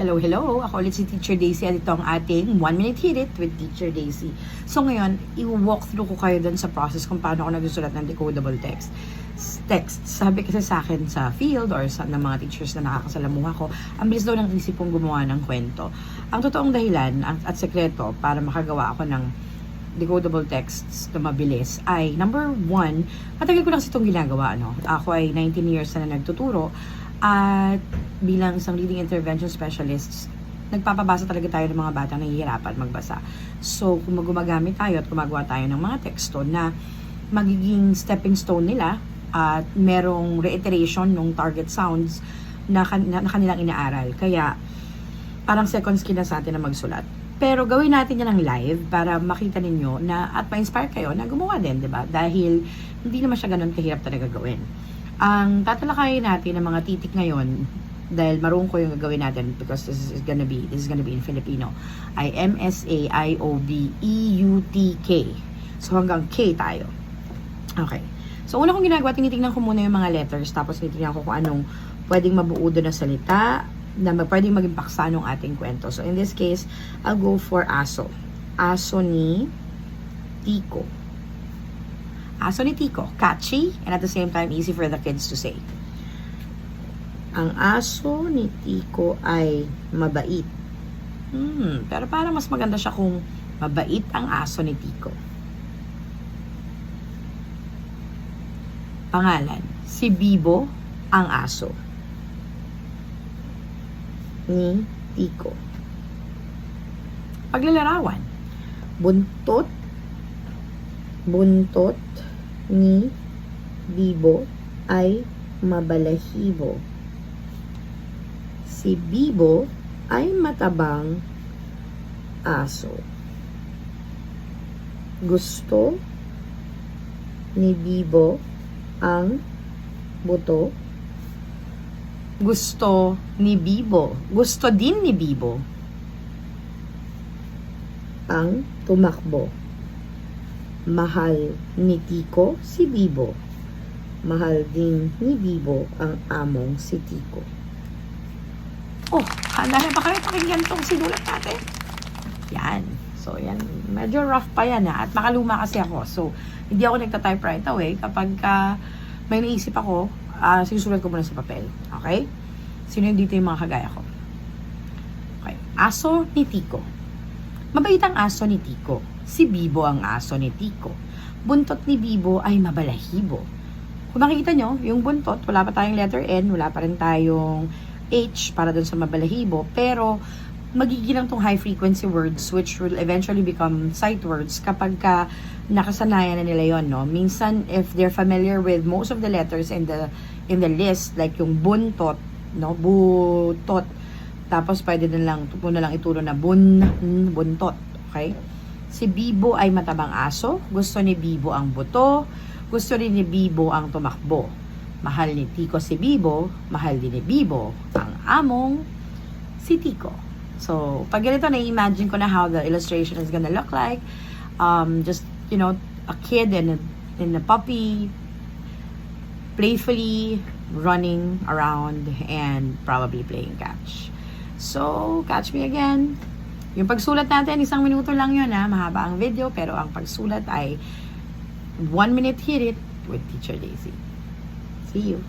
Hello, hello! Ako ulit si Teacher Daisy at ito ang ating 1 Minute Hit It with Teacher Daisy. So ngayon, i-walk through ko kayo dun sa process kung paano ako nagsusulat ng decodable text. Sabi kasi sa akin sa field or sa ng mga teachers na nakakasalamuha ko, ang bilis daw ng isip kong gumawa ng kwento. Ang totoong dahilan at sekreto para makagawa ako ng decodable texts na mabilis ay number 1, matagal ko lang kasi itong ginagawa. Ako ay 19 years na nagtuturo at bilang isang reading intervention specialist, nagpapabasa talaga tayo ng mga batang nahihirapan magbasa. So, kung gumagamit tayo at gumagawa tayo ng mga teksto na magiging stepping stone nila at merong reiteration ng target sounds na kanilang inaaral. Kaya, parang second skin na sa atin na magsulat. Pero gawin natin yan ng live para makita ninyo na at ma-inspire kayo na gumawa din, di ba? Dahil hindi naman siya ganun kahirap talaga gawin. Ang tatalakayin natin ng mga titik ngayon, dahil marunong ko yung gagawin natin because this is gonna be in Filipino, ay MSAIOBEUTK. So hanggang K tayo. Okay. So una kong ginagawa, tinitingnan ko muna yung mga letters, tapos tinitingnan ko kung anong pwedeng mabuo doon na salita, na pwedeng maging paksa ng ating kwento. So in this case, I'll go for aso. Aso ni Tiko. Aso ni Tiko. Catchy and at the same time easy for the kids to say. Ang aso ni Tiko ay mabait. Pero parang mas maganda siya kung mabait ang aso ni Tiko. Pangalan, si Bibo ang aso ni Tiko. Paglalarawan, buntot ni Bibo ay mabalahibo. Si Bibo ay matabang aso. Gusto ni Bibo ang buto. Gusto ni Bibo. Gusto din ni Bibo ang tumakbo. Mahal ni Tiko si Bibo. Mahal din ni Bibo ang among si Tiko. Oh, handa na ba kayo pakinggan tong sinulat natin? Yan. So, yan. Medyo rough pa yan ha. At makaluma kasi ako. So, hindi ako nagta-type right away. Kapag may naisip ako, sinusulat ko muna sa papel. Okay? Sino yung dito yung mga kagaya ko? Okay. Aso ni Tiko. Mabait ang aso ni Tiko. Si Bibo ang aso ni Tiko. Buntot ni Bibo ay mabalahibo. Kung makikita nyo, yung buntot, wala pa tayong letter N, wala pa rin tayong H para dun sa mabalahibo, pero magiging lang tong high frequency words which will eventually become sight words kapag nakasanayan na nila yon, no? Minsan, if they're familiar with most of the letters in the list, like yung buntot, no? Butot. Tapos pwede na lang ituro na buntot. Okay? Si Bibo ay matabang aso. Gusto ni Bibo ang buto. Gusto rin ni Bibo ang tumakbo. Mahal ni Tiko si Bibo. Mahal din ni Bibo ang among si Tiko. So, pag ganito, na-imagine ko na how the illustration is gonna look like. Just, a kid and a puppy playfully running around and probably playing catch. So, catch me again. Yung pagsulat natin, 1 minuto lang yun ha. Mahaba ang video, pero ang pagsulat ay 1 minute hit it with Teacher Daisy. See you.